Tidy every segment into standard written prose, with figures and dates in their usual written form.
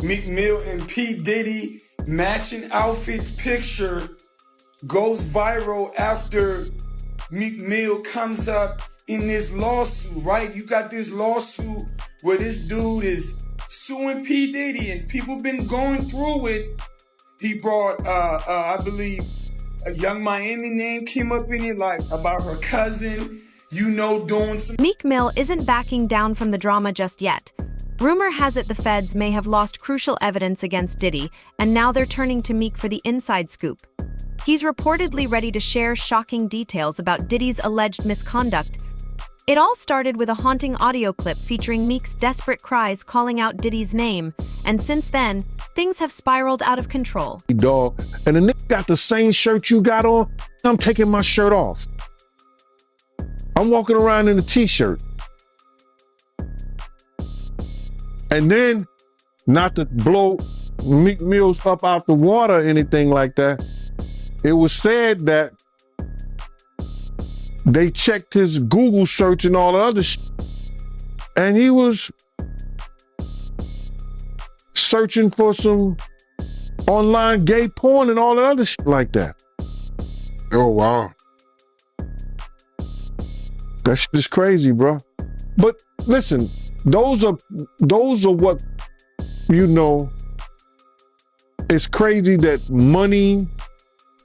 Meek Mill and P. Diddy matching outfits picture goes viral after Meek Mill comes up in this lawsuit, right? You got this lawsuit where this dude is suing P. Diddy and people been going through it. He brought, I believe, a Young Miami name came up in it, like about her cousin, doing some. Meek Mill isn't backing down from the drama just yet. Rumor has it the feds may have lost crucial evidence against Diddy, and now they're turning to Meek for the inside scoop. He's reportedly ready to share shocking details about Diddy's alleged misconduct. It all started with a haunting audio clip featuring Meek's desperate cries calling out Diddy's name, and since then, things have spiraled out of control. Dog, and the nigga got the same shirt you got on, I'm taking my shirt off. I'm walking around in a t-shirt. And then, not to blow Meek Mill's up out the water or anything like that, it was said that they checked his Google search and all the other shit, and he was searching for some online gay porn and all that other shit like that. Oh, wow. That shit is crazy, bro. But listen, those are what, it's crazy that money,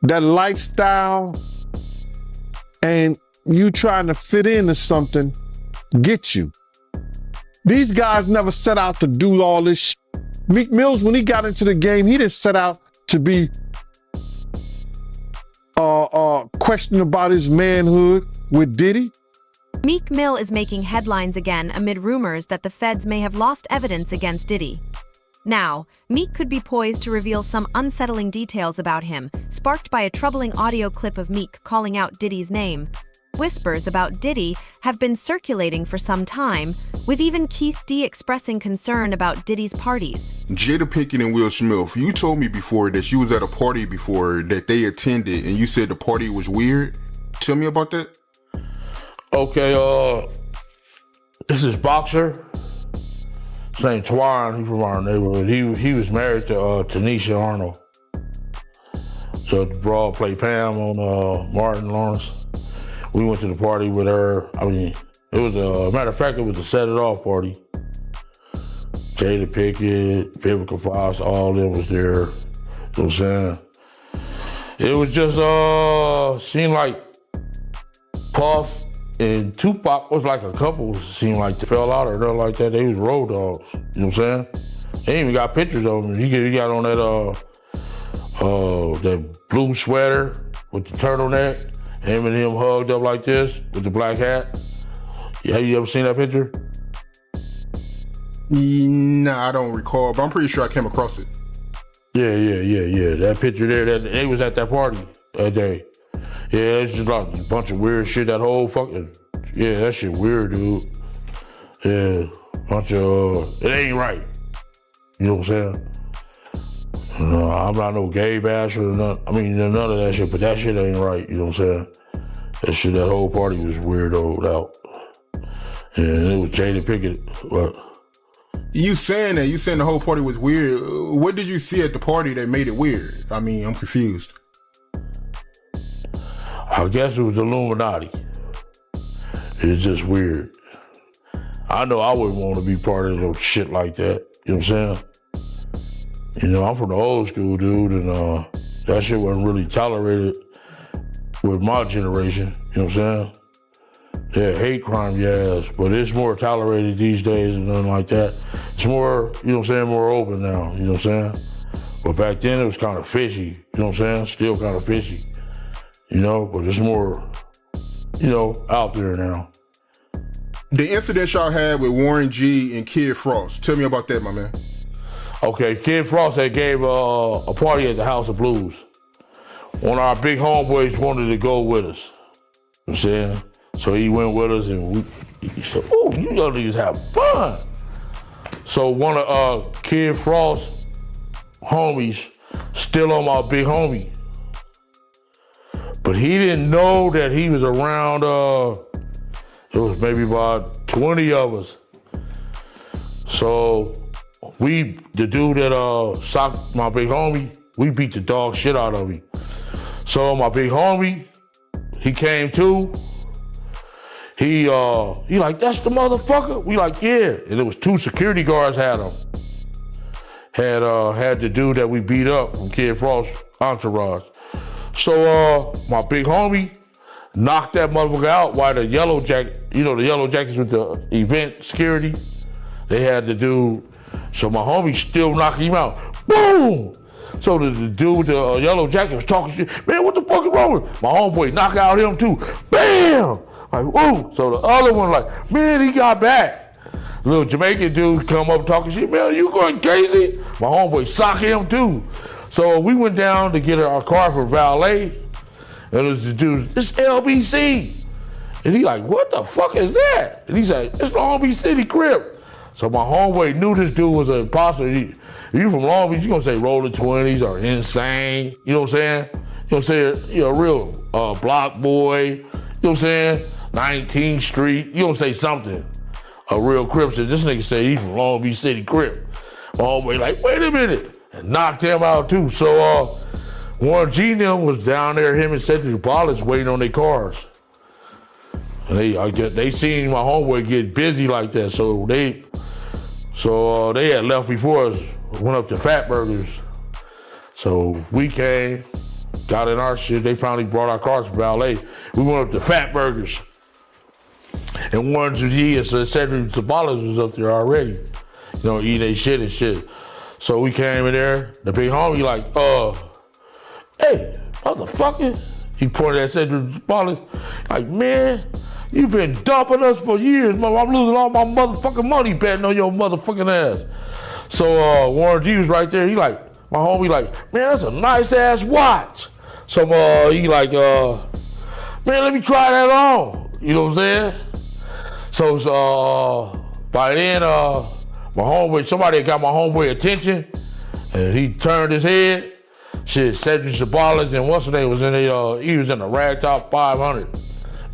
that lifestyle, and you trying to fit into something get you. These guys never set out to do all this shit. Meek Mills, when he got into the game, he didn't set out to be questioned about his manhood with Diddy. Meek Mill is making headlines again amid rumors that the feds may have lost evidence against Diddy. Now, Meek could be poised to reveal some unsettling details about him, sparked by a troubling audio clip of Meek calling out Diddy's name. Whispers about Diddy have been circulating for some time, with even Keith D expressing concern about Diddy's parties. Jada Pinkett and Will Smith, you told me before that you was at a party before that they attended and you said the party was weird. Tell me about that. Okay, this is Boxer. His name Twan, he's from our neighborhood. He was married to Tanisha Arnold. So the broad played Pam on Martin Lawrence. We went to the party with her. I mean, it was matter of fact, it was a set it off party. Jada Pinkett, Vivica Fox, all of them was there. You know what I'm saying? It was just, seemed like Puff and Tupac was like a couple, seemed like they fell out or nothing like that. They was road dogs, you know what I'm saying? They even got pictures of them. He got on that blue sweater with the turtleneck, him and him hugged up like this with the black hat. Have you ever seen that picture? Nah, I don't recall, but I'm pretty sure I came across it. Yeah. That picture there, they was at that party that day. Yeah, it's just like a bunch of weird shit, that whole fucking, yeah, that shit weird, dude. Yeah, bunch of, it ain't right. You know what I'm saying? No, I'm not no gay basher or nothing. I mean, none of that shit, but that shit ain't right, you know what I'm saying? That whole party was weirdoed out. And it was Jada Pinkett, but. You saying the whole party was weird. What did you see at the party that made it weird? I mean, I'm confused. I guess it was Illuminati. It's just weird. I know I wouldn't want to be part of no shit like that. You know what I'm saying? You know, I'm from the old school, dude, and that shit wasn't really tolerated with my generation. You know what I'm saying? Yeah, hate crime, yes, but it's more tolerated these days and nothing like that. It's more, you know what I'm saying, more open now, you know what I'm saying? But back then it was kind of fishy, you know what I'm saying? Still kind of fishy. You know, but it's more, out there now. The incident y'all had with Warren G and Kid Frost. Tell me about that, my man. Okay, Kid Frost had gave a party at the House of Blues. One of our big homeboys wanted to go with us. You know what I'm saying? So he went with us and he said, "Ooh, you young niggas have fun." So one of Kid Frost's homies still on my big homie. But he didn't know that he was around, it was maybe about 20 of us. So the dude that socked my big homie, we beat the dog shit out of him. So my big homie, he came to. He like, that's the motherfucker? We like, yeah. And there was 2 security guards had him. Had the dude that we beat up from Kid Frost entourage. So my big homie knocked that motherfucker out while the yellow jacket, the yellow jackets with the event security, they had the dude. So my homie still knocked him out. Boom! So the dude with the yellow jacket was talking shit. Man, what the fuck is wrong with my homeboy? Knock out him too. Bam! Like, whoa. So the other one like, man, he got back. The little Jamaican dude come up talking shit. Man, you going crazy? My homeboy socked him too. So we went down to get our car for valet. And it was the dude, it's LBC. And he like, what the fuck is that? And he said, it's Long Beach City Crip. So my homeboy knew this dude was an imposter. If you from Long Beach, you gonna say rolling 20s or insane. You know what I'm saying? You know what I'm saying? A real block boy. You know what I'm saying? 19th Street. You gonna say something. A real Crip said, this nigga say he's from Long Beach City Crip. My homeboy like, wait a minute. And knocked him out too. So Warren G and them was down there, him and Cedric Wallace waiting on their cars. And they seen my homeboy get busy like that, so they had left before us, went up to Fat Burgers. So we came, got in our shit, they finally brought our cars to valet. We went up to Fat Burgers. And Warren G and Cedric Wallace was up there already, eating their shit and shit. So we came in there, the big homie like, hey, motherfucker. He pointed at Cedric Wallace, like, man, you been dumping us for years, mother. I'm losing all my motherfucking money betting on your motherfucking ass. So Warren G was right there. He like, my homie like, man, that's a nice ass watch. So he like, man, let me try that on. You know what I'm saying? So by then, my homeboy, somebody got my homeboy attention, and he turned his head. Shit, Cedric Wallace and what's his name was in the, he was in the Ragtop 500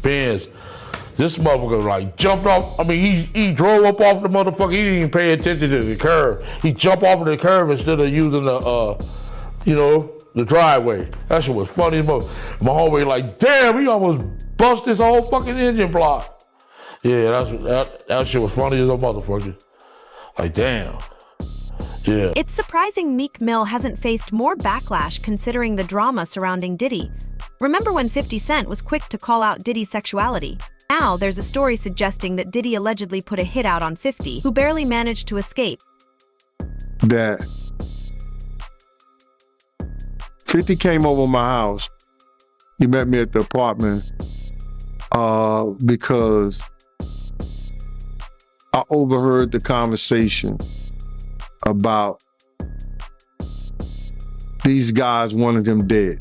Benz. This motherfucker like jumped off. I mean, he drove up off the motherfucker. He didn't even pay attention to the curve. He jumped off of the curve instead of using the, the driveway. That shit was funny as fuck. My homeboy like, damn, he almost bust this whole fucking engine block. Yeah, that shit was funny as a motherfucker. Like, damn. Yeah. It's surprising Meek Mill hasn't faced more backlash considering the drama surrounding Diddy. Remember when 50 Cent was quick to call out Diddy's sexuality? Now there's a story suggesting that Diddy allegedly put a hit out on 50, who barely managed to escape. That 50 came over my house. He met me at the apartment because I overheard the conversation about these guys wanted him dead.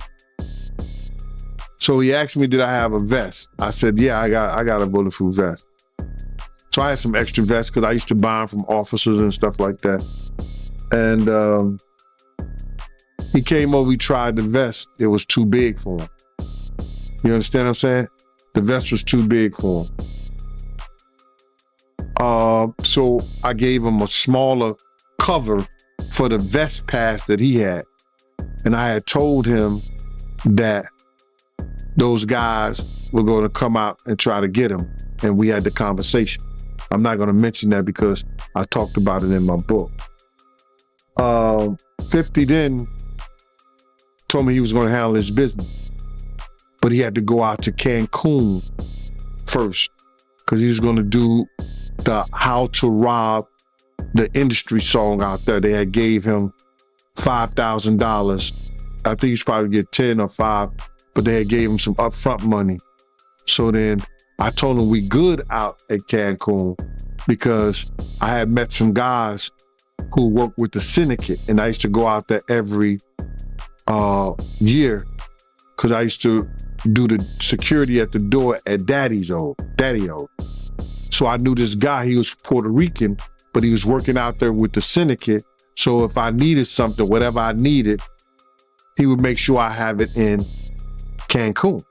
So he asked me, did I have a vest? I said, yeah, I got a bulletproof vest. So I had some extra vests because I used to buy them from officers and stuff like that. And he came over, he tried the vest. It was too big for him. You understand what I'm saying? The vest was too big for him. So I gave him a smaller cover for the vest pass that he had. And I had told him that those guys were going to come out and try to get him. And we had the conversation. I'm not going to mention that because I talked about it in my book. 50 then told me he was going to handle his business. But he had to go out to Cancun first because he was going to do the How to Rob the Industry song out there. They had gave him $5,000. I think he's probably get 10 or 5, but they had gave him some upfront money. So then I told him we good out at Cancun because I had met some guys who worked with the syndicate, and I used to go out there every year because I used to do the security at the door at Daddy O. So I knew this guy, he was Puerto Rican, but he was working out there with the syndicate. So if I needed something, whatever I needed, he would make sure I have it in Cancun.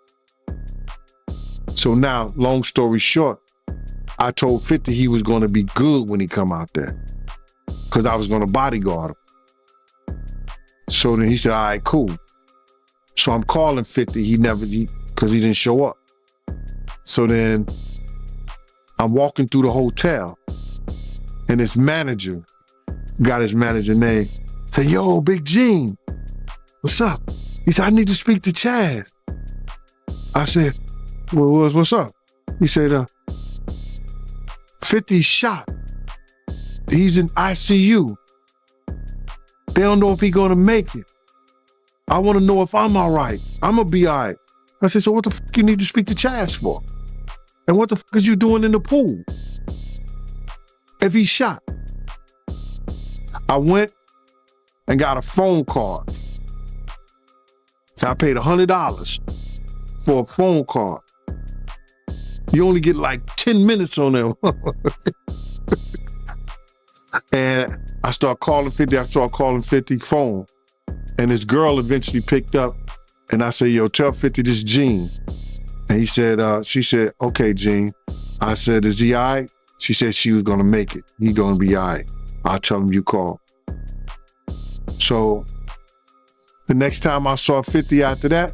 So now, long story short, I told 50 he was going to be good when he come out there. because I was going to bodyguard him. So then he said, all right, cool. So I'm calling 50. Because he didn't show up. So then I'm walking through the hotel and his manager, got his manager name, said, yo, Big Gene, what's up? He said, I need to speak to Chaz. I said, well, what's up? He said, 50's shot. He's in ICU. They don't know if he's gonna make it. I wanna know if I'm all right. I'm gonna be all right. I said, so what the fuck you need to speak to Chaz for? And what the fuck is you doing in the pool? If he's shot. I went and got a phone card. I paid $100 for a phone card. You only get like 10 minutes on there. And I start calling 50 phone. And this girl eventually picked up and I said, yo, tell 50 this Gene. And she said, okay, Gene. I said, is he all right? She said she was gonna make it. He gonna be all right. I'll tell him you called. So the next time I saw 50 after that,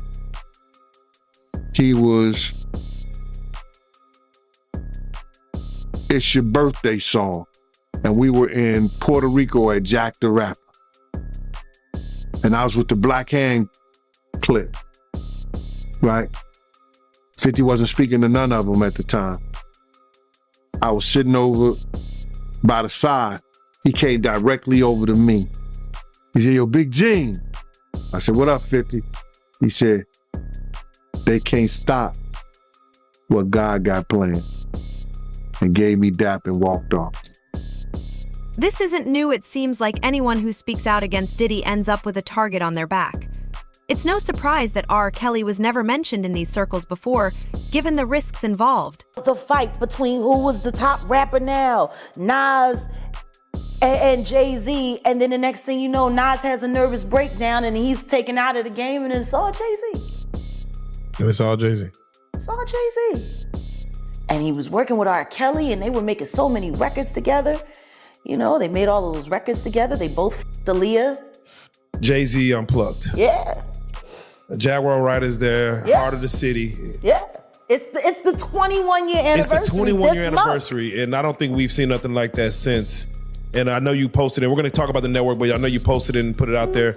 he was It's Your Birthday song. And we were in Puerto Rico at Jack the Rapper. And I was with the Black Hand clip, right? 50 wasn't speaking to none of them at the time. I was sitting over by the side. He came directly over to me. He said, yo, Big Gene. I said, what up, 50? He said, they can't stop what God got planned. And gave me dap and walked off. This isn't new. It seems like anyone who speaks out against Diddy ends up with a target on their back. It's no surprise that R. Kelly was never mentioned in these circles before, given the risks involved. The fight between who was the top rapper now, Nas and Jay-Z, and then the next thing you know, Nas has a nervous breakdown and he's taken out of the game and it's all Jay-Z. And it's all Jay-Z. It's all Jay-Z. And he was working with R. Kelly and they were making so many records together. You know, they made all of those records together. They both Aaliyah. Jay-Z Unplugged. Yeah. Jaguar Riders there, Yeah. Heart of the City. Yeah. It's the 21-year anniversary. It's the 21-year this month. anniversary, and I don't think we've seen nothing like that since. And I know you posted it. We're going to talk about the network, but I know you posted it and put it out there.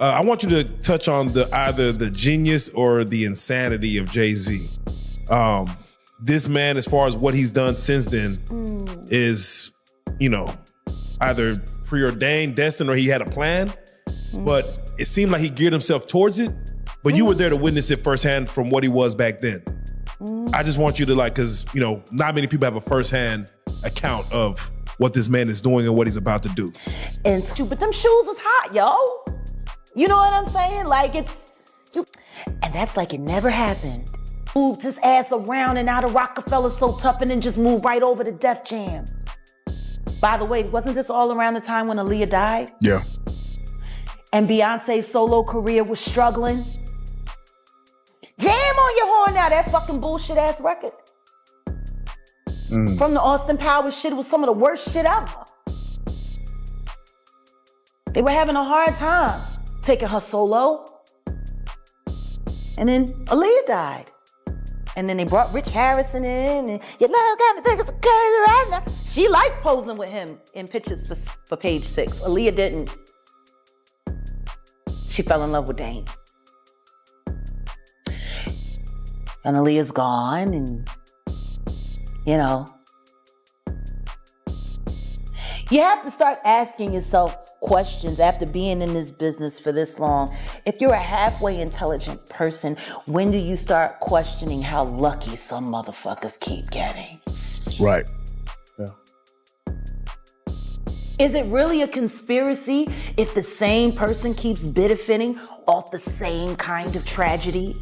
I want you to touch on either the genius or the insanity of Jay-Z. This man, as far as what he's done since then, is, either preordained, destined, or he had a plan. But it seemed like he geared himself towards it. But you were there to witness it firsthand from what he was back then. I just want you to because, not many people have a firsthand account of what this man is doing and what he's about to do. But them shoes is hot, yo. You know what I'm saying? Like and that's like it never happened. Moved his ass around and out of Rockefeller so tough and then just moved right over to Def Jam. By the way, wasn't this all around the time when Aaliyah died? Yeah. And Beyonce's solo career was struggling? Jam on your horn now, that fucking bullshit ass record. From the Austin Powers shit, it was some of the worst shit ever. They were having a hard time taking her solo. And then Aaliyah died. And then they brought Rich Harrison in, and your love got me thinking so crazy right now. She liked posing with him in pictures for Page 6. Aaliyah didn't. She fell in love with Dane. And Aaliyah's gone, and you have to start asking yourself questions after being in this business for this long. If you're a halfway intelligent person, when do you start questioning how lucky some motherfuckers keep getting? Right. Is it really a conspiracy if the same person keeps benefiting off the same kind of tragedy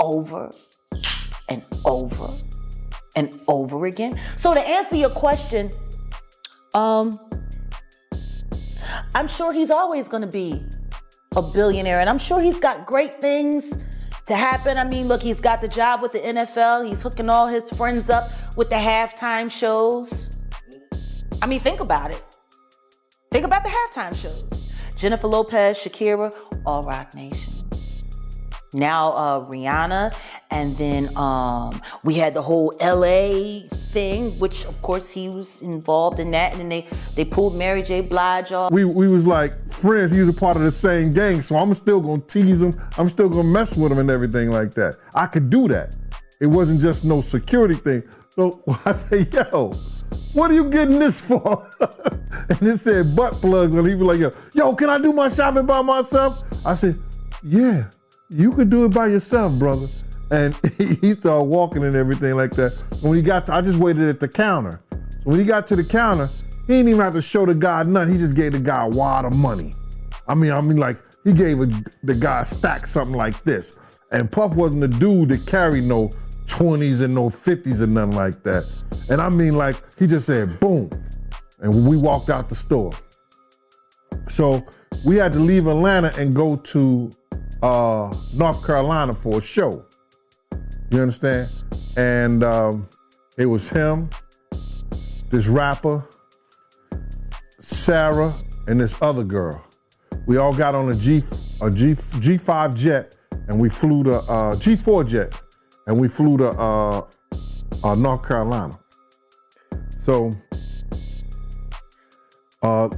over and over and over again? So to answer your question, I'm sure he's always gonna be a billionaire, and I'm sure he's got great things to happen. I mean, look, he's got the job with the NFL. He's hooking all his friends up with the halftime shows. I mean, think about it. Think about the halftime shows. Jennifer Lopez, Shakira, all Rock Nation. Now Rihanna, and then we had the whole LA thing, which of course he was involved in that, and then they pulled Mary J. Blige off. We was like friends. He was a part of the same gang, so I'm still gonna tease him. I'm still gonna mess with him and everything like that. I could do that. It wasn't just no security thing. So I say, yo, what are you getting this for? And it said butt plugs, and he was like, yo, can I do my shopping by myself? I said, yeah. You could do it by yourself, brother. And he started walking and everything like that. When he got I just waited at the counter. So when he got to the counter, he didn't even have to show the guy nothing. He just gave the guy a wad of money. I mean, like, he gave the guy a stack something like this. And Puff wasn't the dude that carried no 20s and no 50s or nothing like that. And I mean, like, he just said, boom. And we walked out the store. So we had to leave Atlanta and go to North Carolina for a show. You understand? And it was him, this rapper, Sarah, and this other girl. We all got on a G5 jet, and we flew to G4 jet, and we flew to North Carolina. So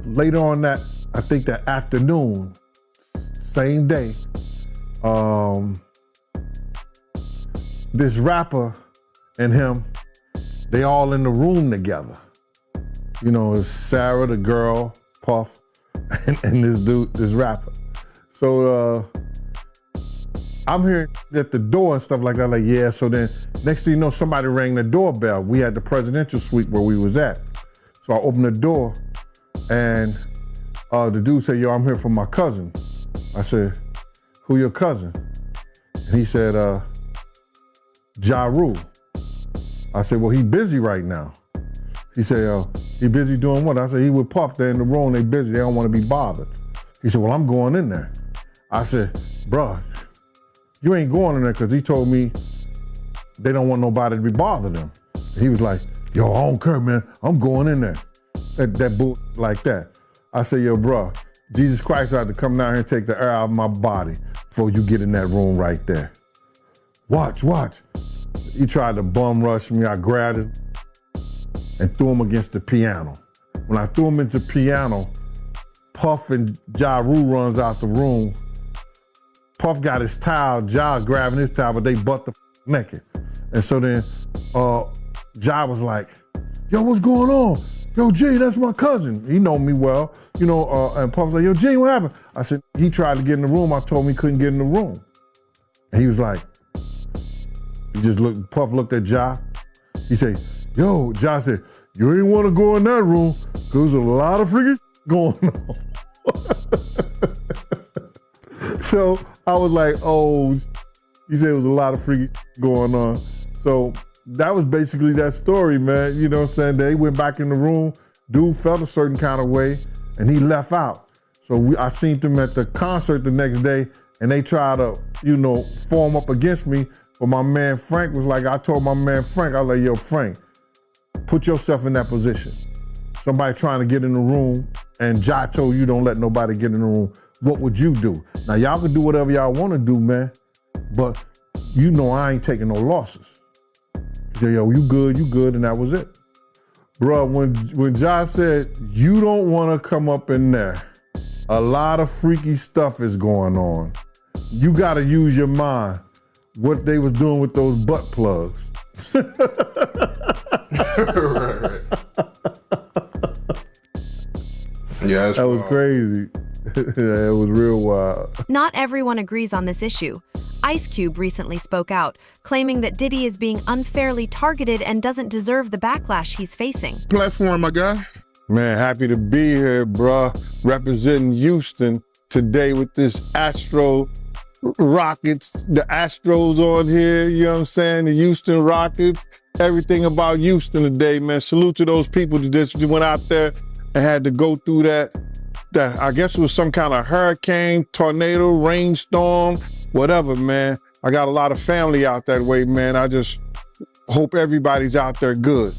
later on that, I think that afternoon, same day, this rapper and him, they all in the room together. You know, it's Sarah, the girl, Puff, and this dude, this rapper. So I'm hearing at the door and stuff like that, like, yeah, so then next thing you know, somebody rang the doorbell. We had the presidential suite where we was at. So I opened the door and the dude said, yo, I'm here for my cousin. I said, who your cousin? And he said, Ja Rule. I said, well, he busy right now. He said, he busy doing what? I said, he with Puff, they're in the room, they busy, they don't want to be bothered. He said, well, I'm going in there. I said, bruh, you ain't going in there because he told me they don't want nobody to be bothering them. He was like, yo, I don't care, man, I'm going in there. That bull like that. I said, yo, bruh, Jesus Christ had to come down here and take the air out of my body before you get in that room right there. Watch. He tried to bum rush me. I grabbed him and threw him against the piano. When I threw him into the piano, Puff and Ja Rule runs out the room. Puff got his towel, Ja grabbing his towel, but they butt the naked. And so then Ja was like, yo, what's going on? Yo, G, that's my cousin. He know me well, you know, and Puff was like, yo, G, what happened? I said, he tried to get in the room. I told him he couldn't get in the room. And he was like, Puff looked at Ja. He said, yo, Ja said, you ain't want to go in that room because there's a lot of freaking going on. So I was like, oh, he said it was a lot of freaking going on. So that was basically that story, man. You know what I'm saying? They went back in the room, dude felt a certain kind of way, and he left out. So I seen them at the concert the next day, and they tried to, you know, form up against me. But my man Frank was like, I told my man Frank, I was like, yo, Frank, put yourself in that position. Somebody trying to get in the room, and Ja told you don't let nobody get in the room. What would you do? Now, y'all can do whatever y'all want to do, man, but you know I ain't taking no losses. He said, yo, you good, and that was it. Bruh, when Ja said, you don't want to come up in there, a lot of freaky stuff is going on. You got to use your mind. What they was doing with those butt plugs. Right. Yeah, that was crazy. Yeah, it was real wild. Not everyone agrees on this issue. Ice Cube recently spoke out, claiming that Diddy is being unfairly targeted and doesn't deserve the backlash he's facing. Platform, my guy. Man, happy to be here, bruh. Representing Houston today with this Astro Rockets, the Astros on here, you know what I'm saying? The Houston Rockets, everything about Houston today, man. Salute to those people that just went out there and had to go through that I guess it was some kind of hurricane, tornado, rainstorm, whatever, man. I got a lot of family out that way, man. I just hope everybody's out there good.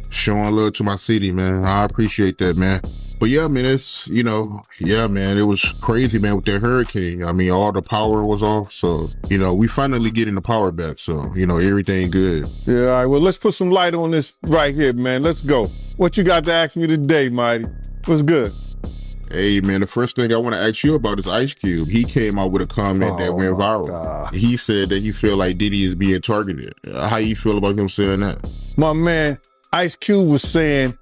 Showing love to my city, man. I appreciate that, man. But But yeah, man, it's, yeah, man, it was crazy, man, with that hurricane. I mean, all the power was off. So, we finally getting the power back. So, everything good. Yeah, all right. Well, let's put some light on this right here, man. Let's go. What you got to ask me today, Mighty? What's good? Hey, man, the first thing I want to ask you about is Ice Cube. He came out with a comment that went viral. God. He said that he feel like Diddy is being targeted. How you feel about him saying that? My man, Ice Cube was saying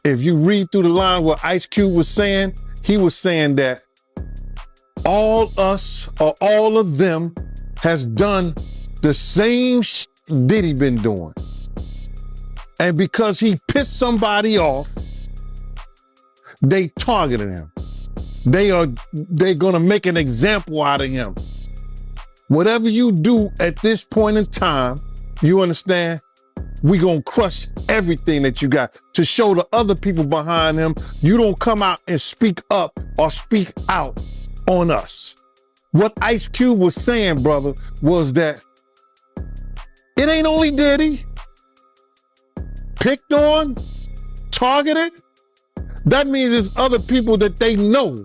if you read through the line what Ice Cube was saying, he was saying that all us or all of them has done the same Diddy been doing. And because he pissed somebody off, they targeted him. They're gonna make an example out of him. Whatever you do at this point in time, you understand, we gonna crush everything that you got to show the other people behind him. You don't come out and speak up or speak out on us. What Ice Cube was saying, brother, was that it ain't only Diddy. Picked on, targeted. That means there's other people that they know,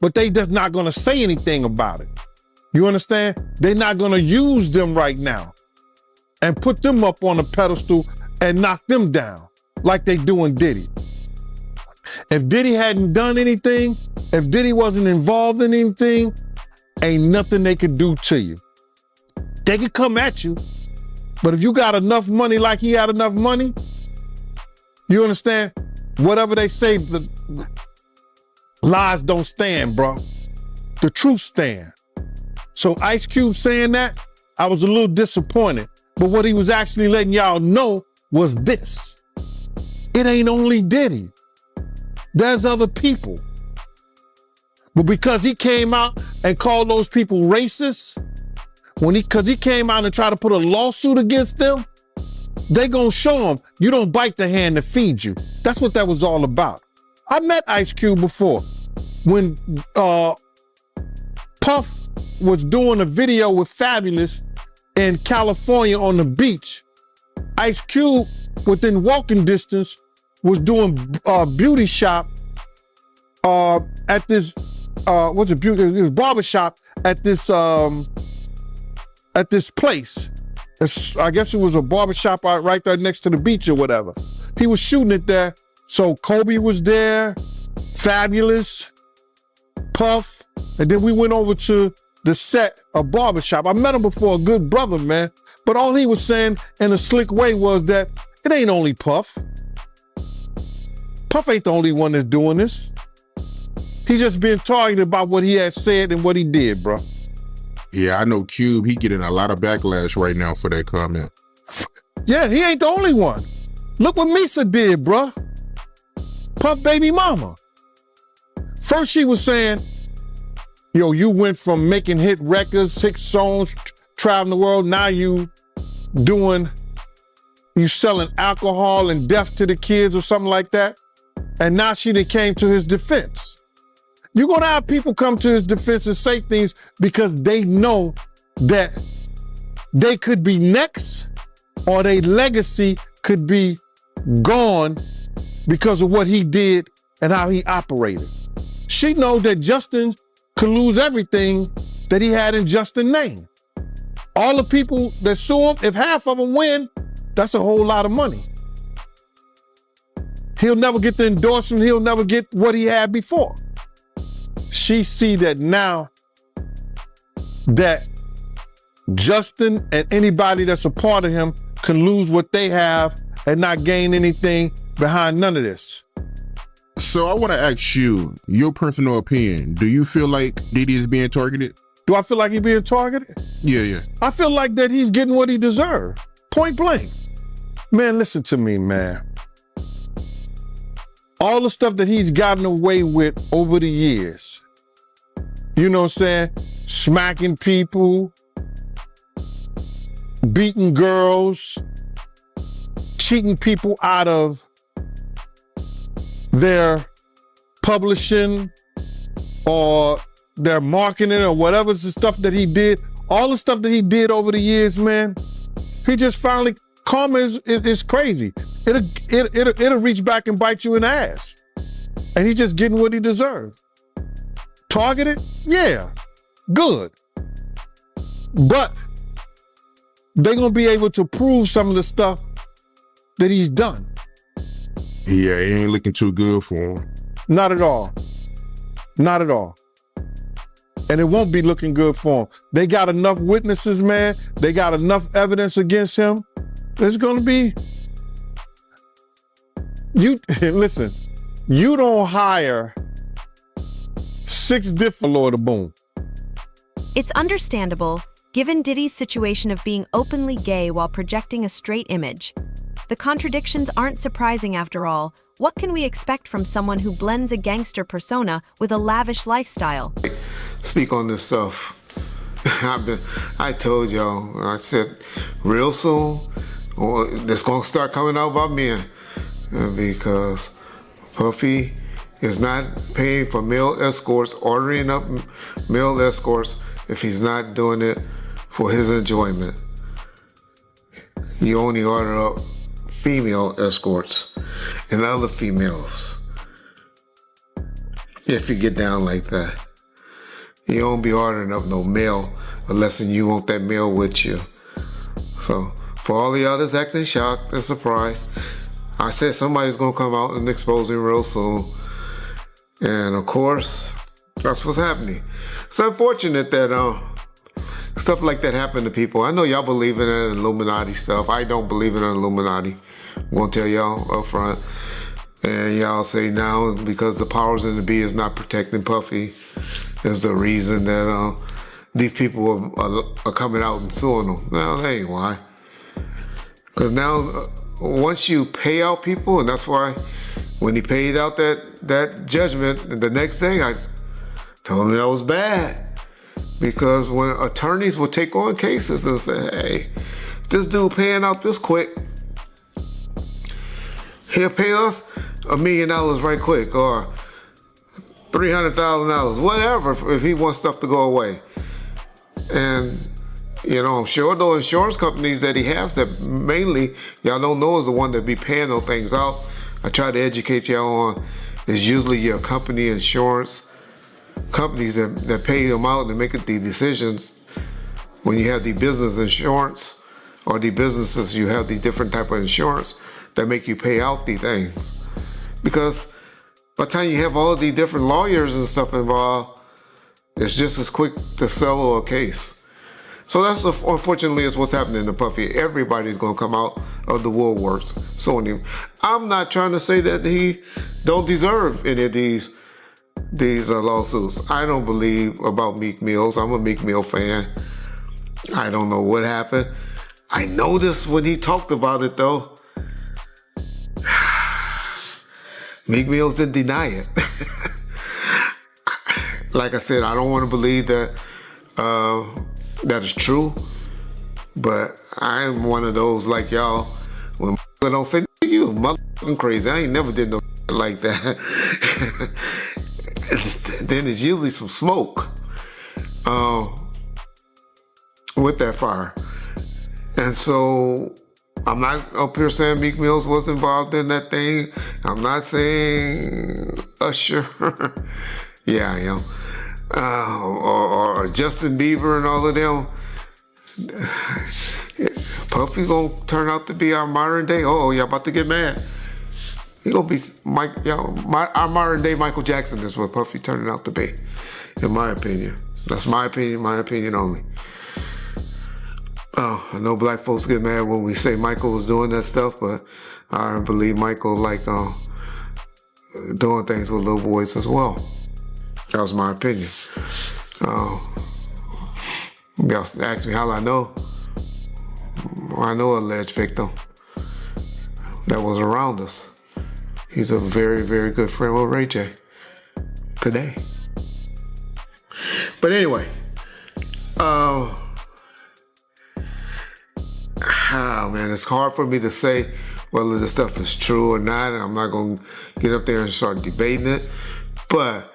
but they just not gonna say anything about it. You understand? They're not gonna use them right now and put them up on a pedestal and knock them down like they doing Diddy. If Diddy hadn't done anything, if Diddy wasn't involved in anything, ain't nothing they could do to you. They could come at you, but if you got enough money like he had enough money, you understand? Whatever they say, the lies don't stand, bro. The truth stand. So Ice Cube saying that, I was a little disappointed. But what he was actually letting y'all know was this. It ain't only Diddy. There's other people. But because he came out and called those people racist, because he came out and tried to put a lawsuit against them, they gonna show him you don't bite the hand that feeds you. That's what that was all about. I met Ice Cube before when Puff was doing a video with Fabulous in California on the beach. Ice Cube, within walking distance, was doing beauty shop at this it was barbershop at this place. I guess it was a barbershop out right there next to the beach or whatever. He was shooting it there. So Kobe was there, Fabulous, Puff, and then we went over to the set of barbershop. I met him before, a good brother, man. But all he was saying in a slick way was that it ain't only Puff. Puff ain't the only one that's doing this. He's just being targeted about what he has said and what he did, bro. Yeah, I know Cube, he getting a lot of backlash right now for that comment. Yeah, he ain't the only one. Look what Misa did, bro. Puff baby mama. First she was saying, yo, you went from making hit records, 6 songs, traveling the world, now you selling alcohol and death to the kids or something like that. And now she done came to his defense. You're gonna have people come to his defense and say things because they know that they could be next or their legacy could be gone because of what he did and how he operated. She knows that Justin could lose everything that he had in Justin's name. All the people that sue him, if half of them win, that's a whole lot of money. He'll never get the endorsement, he'll never get what he had before. She see that now that Justin and anybody that's a part of him can lose what they have and not gain anything behind none of this. So I want to ask you, your personal opinion. Do you feel like Diddy is being targeted? Do I feel like he's being targeted? Yeah. I feel like that he's getting what he deserved. Point blank. Man, listen to me, man. All the stuff that he's gotten away with over the years, you know what I'm saying? Smacking people, beating girls, cheating people out of their publishing or their marketing or whatever the stuff that he did. All the stuff that he did over the years, man, he just finally, karma is crazy. It'll reach back and bite you in the ass. And he's just getting what he deserves. Targeted? Yeah, good. But they're going to be able to prove some of the stuff that he's done. Yeah, it ain't looking too good for him. Not at all. Not at all. And it won't be looking good for him. They got enough witnesses, man. They got enough evidence against him. It's going to be... Listen, you don't hire 6 different Lord of Boom. It's understandable, given Diddy's situation of being openly gay while projecting a straight image. The contradictions aren't surprising after all. What can we expect from someone who blends a gangster persona with a lavish lifestyle? Speak on this stuff. I told y'all, I said real soon, it's gonna start coming out about men because Puffy is not paying for male escorts, ordering up male escorts if he's not doing it for his enjoyment. You only order up female escorts and other females if you get down like that. You don't be ordering up no male unless you want that male with you. So for all the others acting shocked and surprised, I said somebody's gonna come out and expose him real soon. And of course, that's what's happening. It's unfortunate that stuff like that happen to people. I know y'all believe in that Illuminati stuff. I don't believe in Illuminati. I'm gonna tell y'all up front. And y'all say now because the powers in the be is not protecting Puffy is the reason that these people are coming out and suing them. No, that ain't why. Because now once you pay out people, and that's why when he paid out that judgment the next day, I told him that was bad. Because when attorneys will take on cases and say, hey, this dude paying out this quick, he'll pay us $1 million right quick, or $300,000, whatever, if he wants stuff to go away. And, you know, I'm sure those insurance companies that he has that mainly y'all don't know is the one that be paying those things out. I try to educate y'all on is usually your company insurance companies that pay them out and make the decisions. When you have the business insurance or the businesses, you have the different type of insurance that make you pay out the things. Because by the time you have all of the different lawyers and stuff involved, it's just as quick to settle a case. So that's unfortunately is what's happening to Puffy. Everybody's gonna come out of the woodworks suing him. I'm not trying to say that he don't deserve any of these lawsuits. I don't believe about Meek Mills. I'm a Meek Mill fan. I don't know what happened. I noticed when he talked about it though, Meek Mills didn't deny it. Like I said, I don't want to believe that that is true, but I'm one of those like y'all. When don't say you motherfucking crazy, I ain't never did no like that. Then there's usually some smoke with that fire, and so I'm not up here saying Meek Mills was involved in that thing. I'm not saying Usher. Yeah, I am. Or Justin Bieber and all of them. Puffy gonna turn out to be our modern day. Oh, y'all about to get mad. He gonna be our modern day Michael Jackson is what Puffy turning out to be, in my opinion. That's my opinion only. I know black folks get mad when we say Michael was doing that stuff, but I believe Michael like doing things with little boys as well. That was my opinion. Y'all ask me how I know. I know an alleged victim that was around us. He's a very, very good friend with Ray J today. But anyway, man, it's hard for me to say whether this stuff is true or not. I'm not gonna get up there and start debating it, but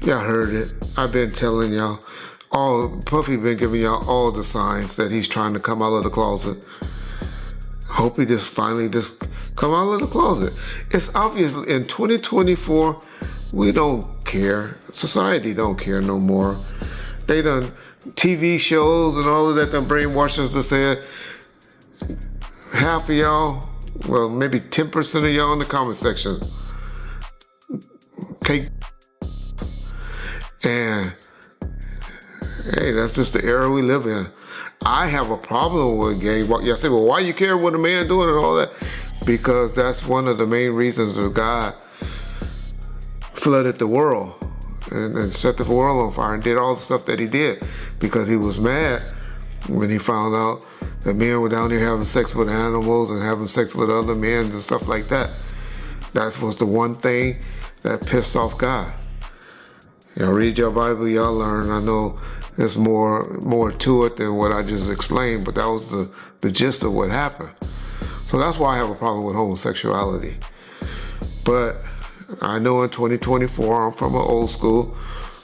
y'all heard it. I've been telling y'all, Puffy been giving y'all all the signs that he's trying to come out of the closet. Hope he just finally Come out of the closet. It's obvious in 2024, we don't care. Society don't care no more. They done TV shows and all of that done brainwashed us to say half of y'all, well, maybe 10% of y'all in the comment section take, and hey, that's just the era we live in. I have a problem with gay. Y'all say, well, why you care what a man doing and all that? Because that's one of the main reasons that God flooded the world and set the world on fire and did all the stuff that he did, because he was mad when he found out that men were down there having sex with animals and having sex with other men and stuff like that. That was the one thing that pissed off God. Y'all read your Bible, y'all learn. I know there's more to it than what I just explained, but that was the gist of what happened. So that's why I have a problem with homosexuality. But I know in 2024, I'm from an old school,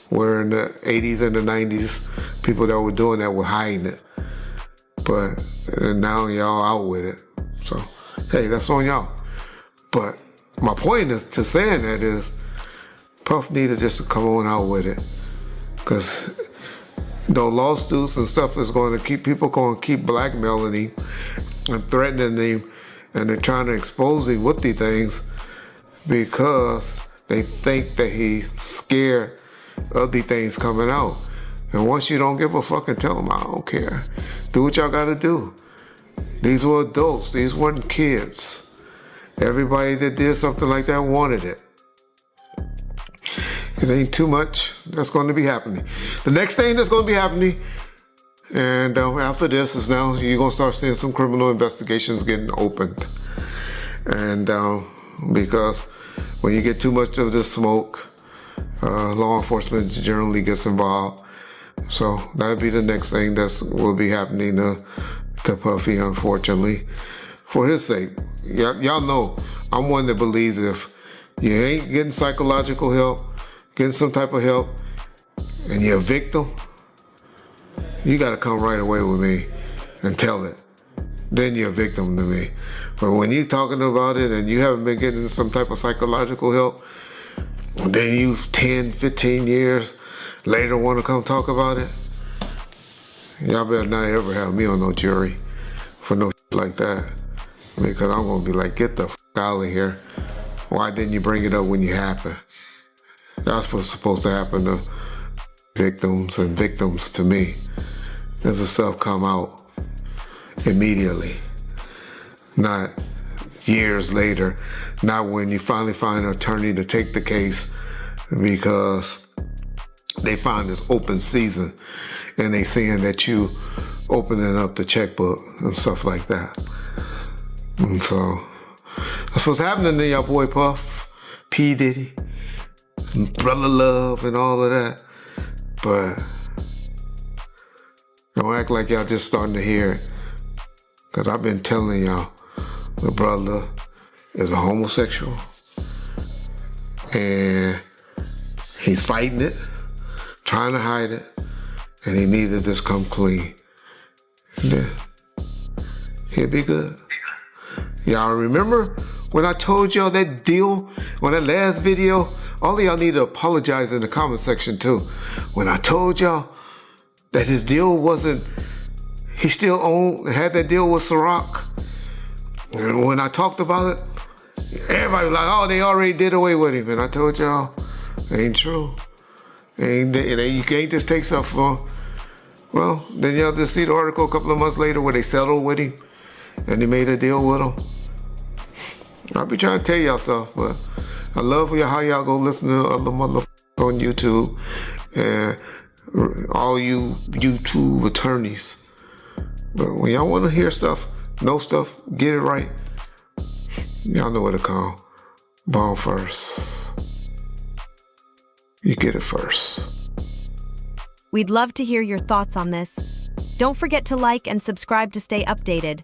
where in the 80s and the 90s, people that were doing that were hiding it. But and now y'all out with it. So, hey, that's on y'all. But my point to saying that is, Puff needed just to come on out with it. Because lawsuits and stuff is going to keep blackmailing him and threatening him, and they're trying to expose him with these things because they think that he's scared of these things coming out. And once you don't give a fuck and tell them, I don't care. Do what y'all gotta do. These were adults, these weren't kids. Everybody that did something like that wanted it. It ain't too much that's going to be happening. The next thing that's going to be happening, and after this, is now you're going to start seeing some criminal investigations getting opened. And because when you get too much of this smoke, law enforcement generally gets involved. So that'll be the next thing that will be happening to Puffy, unfortunately, for his sake. Y'all know I'm one that believes if you ain't getting psychological help, getting some type of help, and you're a victim, you gotta come right away with me and tell it. Then you're a victim to me. But when you're talking about it and you haven't been getting some type of psychological help, then you 10, 15 years later want to come talk about it, y'all better not ever have me on no jury for no like that. Because I'm gonna be like, get the out of here. Why didn't you bring it up when you happened? That's what's supposed to happen to victims and victims to me. Does the stuff come out immediately, not years later, not when you finally find an attorney to take the case because they find this open season and they seeing that you opening up the checkbook and stuff like that. And so that's what's happening to y'all boy Puff, P. Diddy, Brother Love, and all of that. But don't act like y'all just starting to hear it. Because I've been telling y'all, the brother is a homosexual. And he's fighting it, trying to hide it, and he needs to just come clean. And then he'll be good. Y'all remember when I told y'all that deal on that last video? All of y'all need to apologize in the comment section too. When I told y'all that his deal wasn't, he still had that deal with Ciroc. And when I talked about it, everybody was like, oh, they already did away with him. And I told y'all, ain't true. You can't just take stuff from. Well, then y'all just see the article a couple of months later where they settled with him and they made a deal with him. I'll be trying to tell y'all stuff, but I love how y'all go listen to other motherfuckers on YouTube and all you YouTube attorneys. But when y'all want to hear stuff, know stuff, get it right, y'all know what to call. Bomb first. You get it first. We'd love to hear your thoughts on this. Don't forget to like and subscribe to stay updated.